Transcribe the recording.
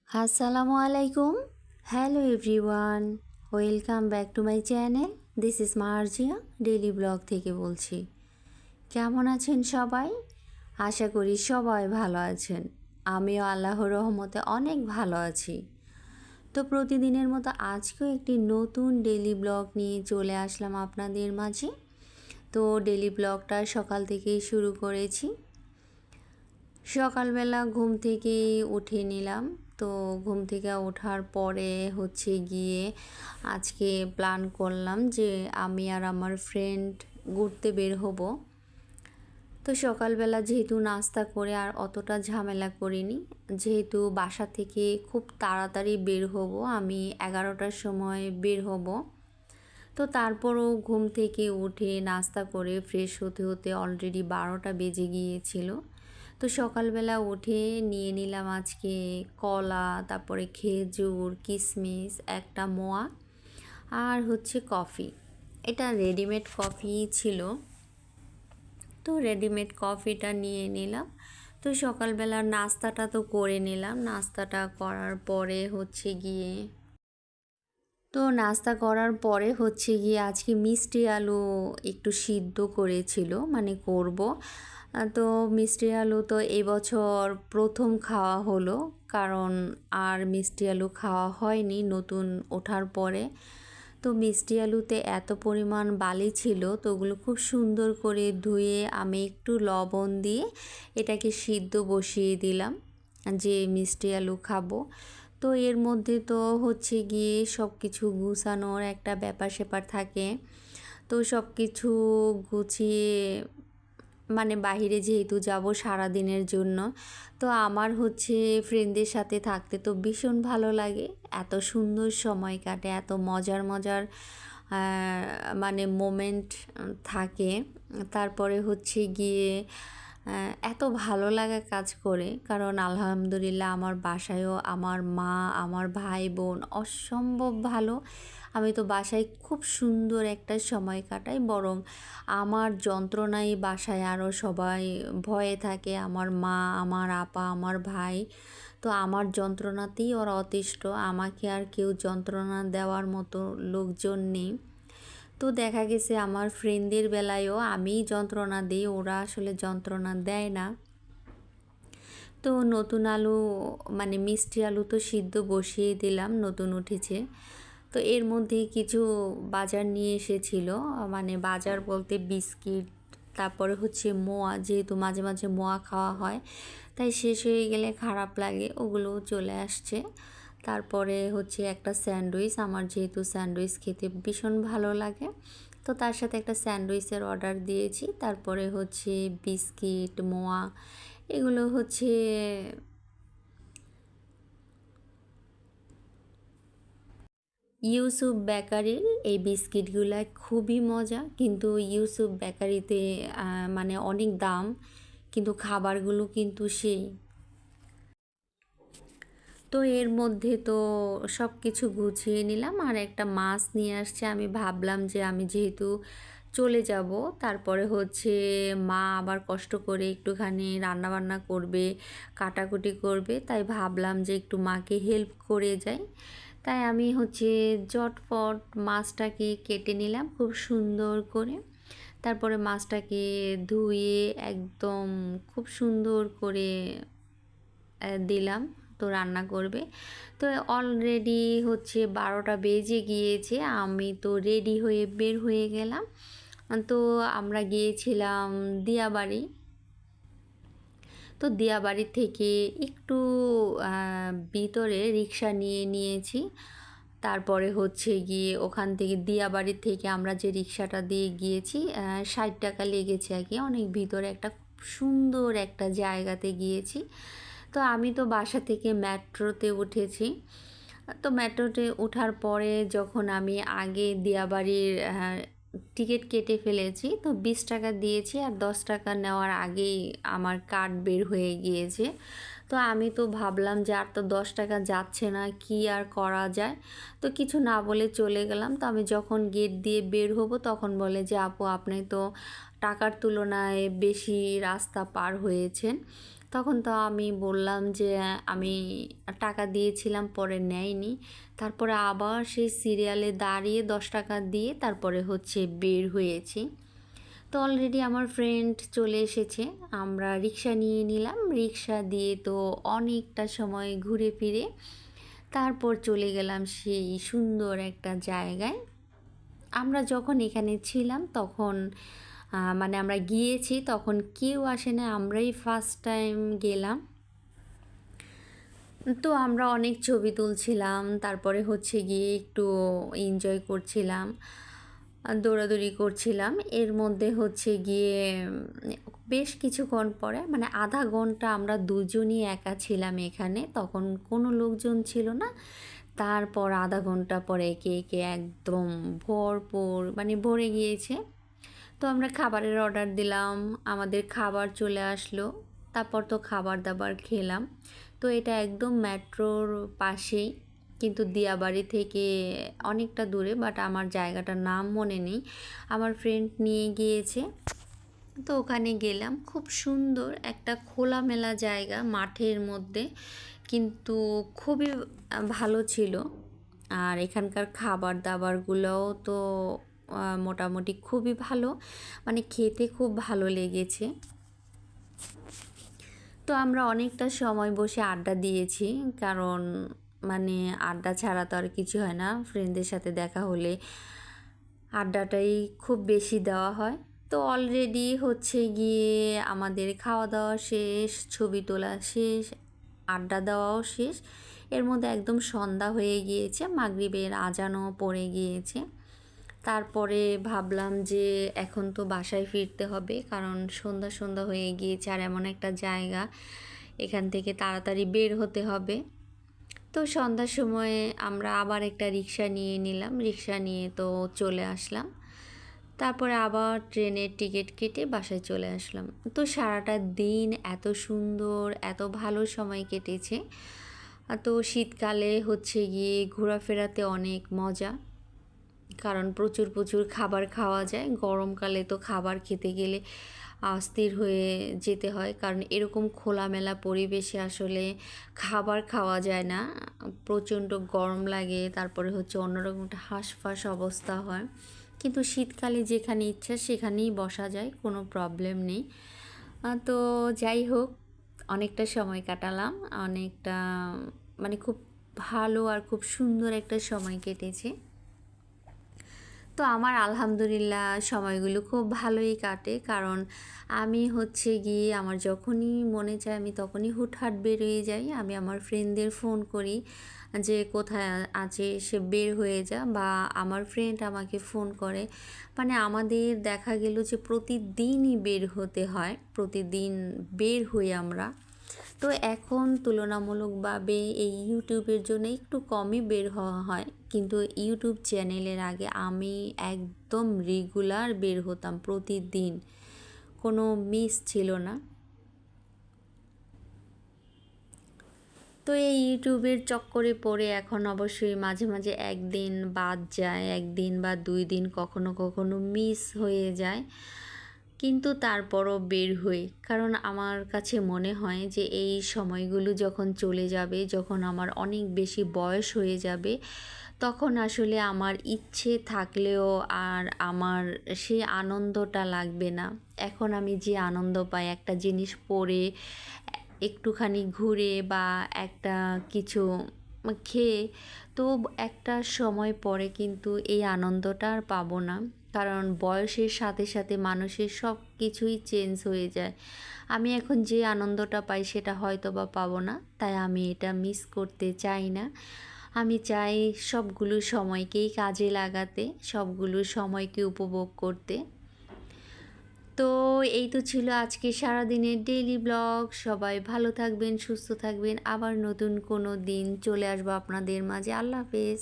আসসালামু আলাইকুম। Hello everyone, welcome back to my channel. This is Marjia daily blog থেকে বলছি। কেমন আছেন সবাই? আশা করি সবাই ভালো আছেন। আমিও আল্লাহর রহমতে অনেক ভালো আছি। তো প্রতিদিনের মতো আজকেও একটি নতুন ডেইলি ব্লগ নিয়ে চলে আসলাম আপনাদের মাঝে। তো ডেইলি ব্লগটা সকাল থেকেই শুরু করেছি। সকালবেলা ঘুম থেকে উঠে নিলাম। তো ঘুম থেকে ওঠার পরে গিয়ে আজকে প্ল্যান করলাম যে আমি আর আমার ফ্রেন্ড ঘুরতে বের হব। তো সকালবেলা যেহেতু নাস্তা করে আর অতটা ঝামেলা করিনি, যেহেতু বাসা থেকে খুব তাড়াতাড়ি বের হব, আমি 11টার সময় বের হব। তো তারপরও ঘুম থেকে উঠে নাস্তা করে ফ্রেশ হতে হতে অলরেডি 12টা বেজে গিয়েছিল। তো সকালবেলা উঠে নিয়ে নিলাম আজকে কলা, তারপরে খেজুর, কিশমিশ, একটা মোয়া আর কফি। এটা রেডিমেড কফি ছিল। তো রেডিমেড কফিটা নিয়ে নিলাম। তো সকালবেলা নাস্তাটা তো করে নিলাম। নাস্তাটা করার পরে নাস্তা করার পরে আজকে মিষ্টি আলু একটু সিদ্ধ করেছিল, মানে করব। তো মিষ্টি আলু তো এবছর প্রথম খাওয়া হলো, কারণ আর মিষ্টি আলু খাওয়া হয়নি নতুন ওঠার পরে। তো মিষ্টি আলুতে এত পরিমাণ বালি ছিল, তো ওগুলো খুব সুন্দর করে ধুয়ে আমি একটু লবণ দিয়ে এটাকে সিদ্ধ বসিয়ে দিলাম যে মিষ্টি আলু খাবো। তো এর মধ্যে তো গিয়ে সব কিছু গুছানোর একটা ব্যাপার স্যাপার থাকে। তো সব কিছু গুছিয়ে, মানে বাহিরে যেহেতু যাব সারাদিনের জন্য, তো আমার ফ্রেন্ডদের সাথে থাকতে তো ভীষণ ভালো লাগে। এত সুন্দর সময় কাটে, এত মজার মজার মানে মোমেন্ট থাকে। তারপরে গিয়ে এত ভালো লাগা কাজ করে, কারণ আলহামদুলিল্লাহ আমার বাসায়ও আমার মা, আমার ভাই বোন অসম্ভব ভালো। আমি তো বাসায় খুব সুন্দর একটা সময় কাটাই, বরং আমার যন্ত্রণায় বাসায় আরও সবাই ভয়ে থাকে। আমার মা, আমার আপা, আমার ভাই, তো আমার যন্ত্রণাতেই ওরা অতিষ্ঠ। আমাকে আর কেউ যন্ত্রণা দেওয়ার মতো লোকজন নেই। তো দেখা গেছে আমার ফ্রেন্ডদের বেলায়ও আমিই যন্ত্রণা দিই, ওরা আসলে যন্ত্রণা দেয় না। তো নতুন আলু, মানে মিষ্টি আলু তো সিদ্ধ বসিয়ে দিলাম, নতুন উঠেছে। তো এর মধ্যে কিছু বাজার নিয়ে এসেছিল, মানে বাজার বলতে বিস্কিট, তারপরে মোয়া, যেহেতু মাঝে মাঝে মোয়া খাওয়া হয়, তাই শেষ হয়ে গেলে খারাপ লাগে, ওগুলো চলে আসছে। তারপরে একটা স্যান্ডউইচ, আমার যেহেতু স্যান্ডউইচ খেতে ভীষণ ভালো লাগে, তো তার সাথে একটা স্যান্ডউইচের অর্ডার দিয়েছি। তারপরে বিস্কিট, মোয়া, এগুলো ইউসুফ বেকারির এই বিস্কিটগুলো খুবই মজা, কিন্তু ইউসুফ বেকারিতে মানে অনেক দাম, কিন্তু খাবারগুলো কিন্তু সেই। তো এর মধ্যে তো সব কিছু গুছিয়ে নিলাম, আর একটা মাছ নিয়ে আসছে। আমি ভাবলাম যে আমি যেহেতু চলে যাব, তারপরে মা আবার কষ্ট করে একটুখানি রান্নাবান্না করবে, কাটাকুটি করবে, তাই ভাবলাম যে একটু মাকে হেল্প করে যাই। তাই আমি ঝটপট মাছটাকে কেটে নিলাম খুব সুন্দর করে। তারপরে মাছটাকে ধুয়ে একদম খুব সুন্দর করে দিলাম, তো রান্না করবে। তো অলরেডি 12টা বেজে গিয়েছে, আমি তো রেডি হয়ে বের হয়ে গেলাম। তো আমরা গিয়েছিলাম দিয়াবাড়ি। তো দিয়াবাড়ি থেকে একটু ভিতরে রিক্সা নিয়ে নিয়েছি। তারপরে গিয়ে ওখান থেকে দিয়াবাড়ি থেকে আমরা যে রিক্সাটা দিয়ে গিয়েছি, 60 টাকা লেগেছে আর কি। অনেক ভিতরে একটা সুন্দর একটা জায়গাতে গিয়েছি। তো আমি তো বাসা থেকে মেট্রোতে উঠেছি। তো মেট্রোতে ওঠার পরে যখন আমি আগে দিয়াবাড়ির টিকিট কেটে ফেলেছি, তো 20 টাকা দিয়েছি, আর 10 টাকা নেওয়ার আগেই আমার কার্ড বের হয়ে গিয়েছে। তো আমি তো ভাবলাম যে আর তো 10 টাকা যাচ্ছে না, কি আর করা যায়। তো কিছু না বলে চলে গেলাম। তো আমি যখন গেট দিয়ে বের হব, তখন বলে যে আপু, আপনি তো টাকার তুলনায় বেশি রাস্তা পার হয়েছেন। তো তখন তো আমি বললাম যে আমি টাকা দিয়েছিলাম, পরে নেয়নি। তারপরে আবার সেই সিরিয়ালে দাঁড়িয়ে 10 টাকা দিয়ে তারপরে হচ্ছে বের হয়েছি। তো অলরেডি আমার ফ্রেন্ড চলে এসেছে, আমরা রিক্সা নিয়ে নিলাম। রিক্সা দিয়ে তো অনেকটা সময় ঘুরে ফিরে তারপর চলে গেলাম সেই সুন্দর একটা জায়গায়। আমরা যখন এখানে ছিলাম তখন মানে আমরা গিয়েছি তখন কেউ আসে না, আমরাই ফার্স্ট টাইম গেলাম। তো আমরা অনেক ছবি তুলছিলাম, তারপরে হচ্ছে গিয়ে একটু এনজয় করছিলাম, দৌড়াদৌড়ি করছিলাম। এর মধ্যে হচ্ছে গিয়ে বেশ কিছুক্ষণ পরে মানে আধা ঘন্টা আমরা দুজনই একা ছিলাম এখানে, তখন কোনো লোকজন ছিল না। তারপর আধা ঘন্টা পরে একে একে একদম ভরপুর মানে ভরে গিয়েছে। তো আমরা খাবারের অর্ডার দিলাম, আমাদের খাবার চলে আসলো। তারপর তো খাবার দাবার খেলাম। তো এটা একদম মেট্রোর পাশেই, কিন্তু দিয়াবাড়ি থেকে অনেকটা দূরে, বাট আমার জায়গাটার নাম মনে নেই, আমার ফ্রেন্ড নিয়ে গিয়েছে। তো ওখানে গেলাম, খুব সুন্দর একটা খোলামেলা জায়গা মাঠের মধ্যে, কিন্তু খুবই ভালো ছিল। আর এখানকার খাবার দাবারগুলোও তো মোটামুটি খুবই ভালো, মানে খেতে খুব ভালো লেগেছে। তো আমরা অনেকটা সময় বসে আড্ডা দিয়েছি, কারণ মানে আড্ডা ছাড়া তো আর কিছু হয় না, ফ্রেন্ডদের সাথে দেখা হলে আড্ডাটাই খুব বেশি দেওয়া হয়। তো অলরেডি হচ্ছে গিয়ে আমাদের খাওয়া দাওয়া শেষ, ছবি তোলা শেষ, আড্ডা দেওয়াও শেষ। এর মধ্যে একদম সন্ধ্যা হয়ে গিয়েছে, মাগরিবের আজানও পড়ে গিয়েছে। তারপরে ভাবলাম যে এখন তো বাসায় ফিরতে হবে, কারণ সন্ধ্যা সন্ধ্যা হয়ে গিয়েছে আর এমন একটা জায়গা, এখান থেকে তাড়াতাড়ি বের হতে হবে। তো সন্ধ্যার সময়ে আমরা আবার একটা রিক্সা নিয়ে নিলাম, রিক্সা নিয়ে তো চলে আসলাম। তারপরে আবার ট্রেনের টিকিট কেটে বাসায় চলে আসলাম। তো সারাটা দিন এত সুন্দর, এত ভালো সময় কেটেছে। তো শীতকালে হচ্ছে গিয়ে ঘোরাফেরাতে অনেক মজা, কারণ প্রচুর প্রচুর খাবার খাওয়া যায়। গরমকালে তো খাবার খেতে গেলে অস্থির হয়ে যেতে হয়, কারণ এরকম খোলামেলা পরিবেশে আসলে খাবার খাওয়া যায় না, প্রচণ্ড গরম লাগে, তারপরে হচ্ছে অন্যরকম একটা হাঁসফাঁস অবস্থা হয়। কিন্তু শীতকালে যেখানে ইচ্ছা সেখানেই বসা যায়, কোনো প্রবলেম নেই। তো যাই হোক, অনেকটা সময় কাটালাম, অনেকটা মানে খুব ভালো আর খুব সুন্দর একটা সময় কেটেছে। তো আমার আলহামদুলিল্লাহ সময়গুলো খুব ভালোই কাটে, কারণ আমি হচ্ছে গিয়ে আমার যখনই মনে চায় আমি তখনই হুটহাট বেরিয়ে যাই। আমি আমার ফ্রেন্ডদের ফোন করি যে কোথায় আছে, সে বের হয়ে যা, বা আমার ফ্রেন্ড আমাকে ফোন করে। মানে আমাদের দেখা গেল যে প্রতিদিনই বের হতে হয়, প্রতিদিন বের হই আমরা। তো এখন তুলনামূলকভাবে এই ইউটিউবের জন্য একটু কমই বের হওয়া হয়, কিন্তু ইউটিউব চ্যানেলের আগে আমি একদম রেগুলার বের হতাম, প্রতিদিন কোনো মিস ছিল না। তো এই ইউটিউবের চক্করে পড়ে এখন অবশ্যই মাঝে মাঝে একদিন বাদ যায়, একদিন বা 2 দিন কখনো কখনো মিস হয়ে যায়, কিন্তু তারপরও বের হই। কারণ আমার কাছে মনে হয় যে এই সময়গুলো যখন চলে যাবে, যখন আমার অনেক বেশি বয়স হয়ে যাবে, তখন আসলে আমার ইচ্ছে থাকলেও আর আমার সেই আনন্দটা লাগবে না। এখন আমি যে আনন্দ পাই একটা জিনিস পরে, একটুখানি ঘুরে বা একটা কিছু খেয়ে, তো একটা সময় পরে কিন্তু এই আনন্দটা আর পাবো না, কারণ বয়সের সাথে সাথে মানুষের সব কিছুই চেঞ্জ হয়ে যায়। আমি এখন যে আনন্দটা পাই সেটা হয়তো বা পাবো না, তাই আমি এটা মিস করতে চাই না। আমি চাই সবগুলো সময়কেই কাজে লাগাতে, সবগুলো সময়কে উপভোগ করতে। তো এই তো ছিল আজকে সারাদিনের ডেইলি ব্লগ। সবাই ভালো থাকবেন, সুস্থ থাকবেন, আবার নতুন কোনো দিন চলে আসবো আপনাদের মাঝে। আল্লাহ হাফেজ।